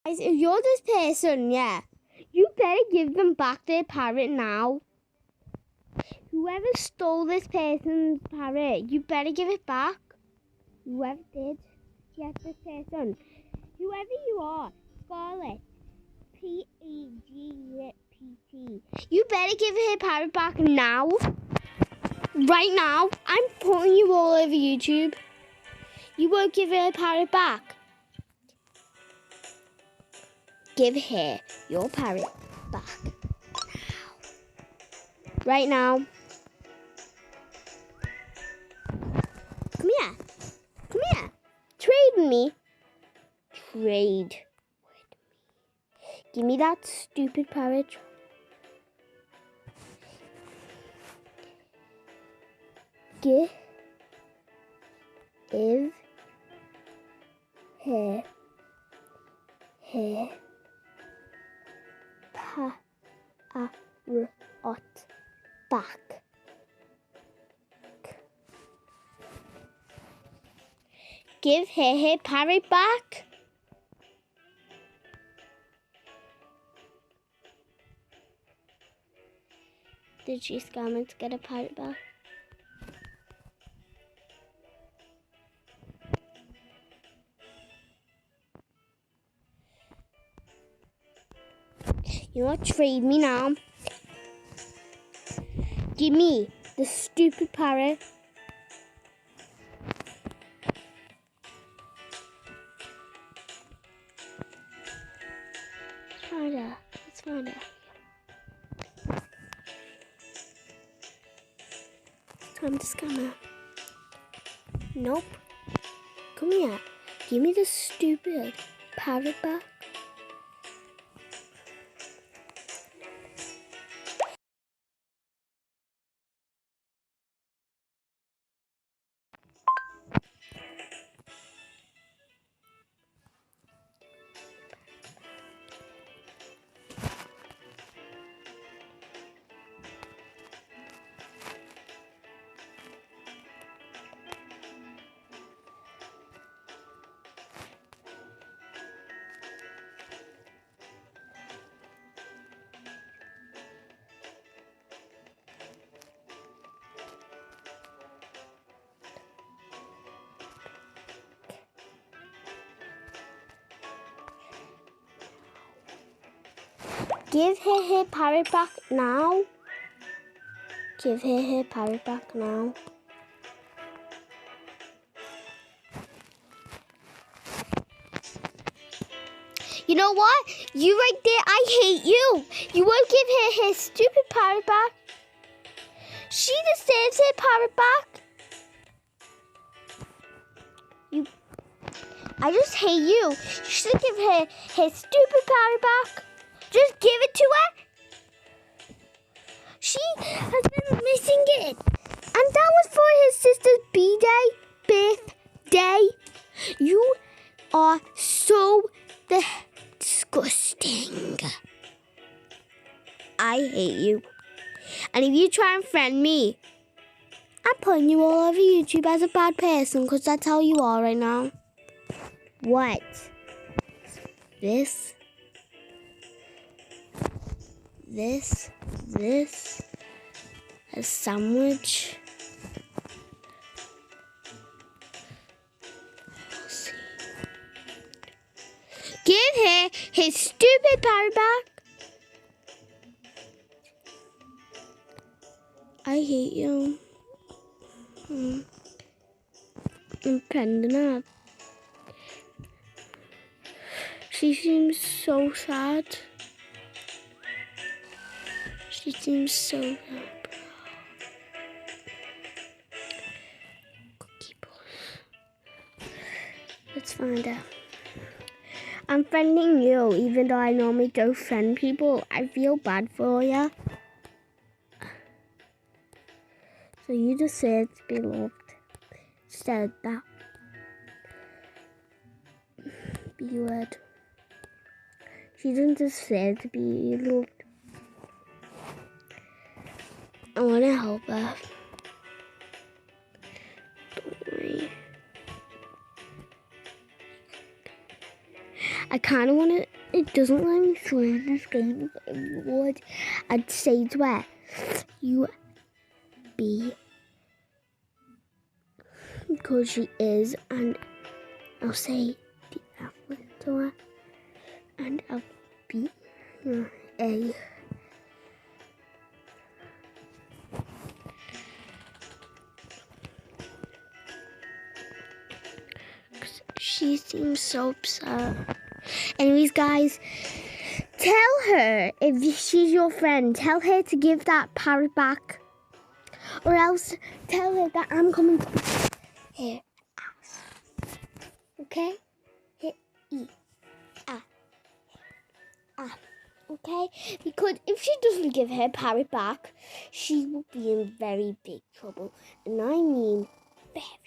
Guys, if you're this person, yeah, you better give them back their parrot now. Whoever stole this person's parrot, you better give it back. Whoever did, yes, this person. Whoever you are, Scarlet, P-E-G-P-T. You better give her parrot back now. Right now. I'm putting you all over YouTube. You won't give her parrot back. Give her your parrot back now. Right now. Come here. Come here. Trade with me. Trade with me. Give me that stupid parrot. Give her parrot back. Give her parrot back. Did she scam it to get a parrot back? You know what? Trade me now. Give me the stupid parrot. Find her. Let's find her. Time to scam her. Nope. Come here. Give me the stupid parrot back. Give her parrot back now. Give her parrot back now. You know what? You right there, I hate you. You won't give her stupid parrot back. She deserves her parrot back. I just hate you. You should give her stupid parrot back. Just give it to her. She has been missing it. And that was for his sister's birthday. You are so disgusting. I hate you. And if you try and friend me, I'm putting you all over YouTube as a bad person because that's how you are right now. What? This, a sandwich. I'll see. Give her his stupid parrot back. I hate you. I'm pending her. She seems so sad. She seems so sad. Let's find out. I'm friending you, even though I normally don't friend people. I feel bad for you. So you deserve to be loved. Instead of that. B word. She doesn't deserve to be loved. I want to help her. Don't worry. I kind of want to. It doesn't let me swim in this game. If it would, I'd say to her, "You be," because she is, and I'll say the alphabet to her, and I'll be A. She seems so upset. Anyways, guys, tell her, if she's your friend, tell her to give that parrot back. Or else tell her that I'm coming to her house. Okay? Here, E. Okay? Because if she doesn't give her parrot back, she will be in very big trouble. And I mean very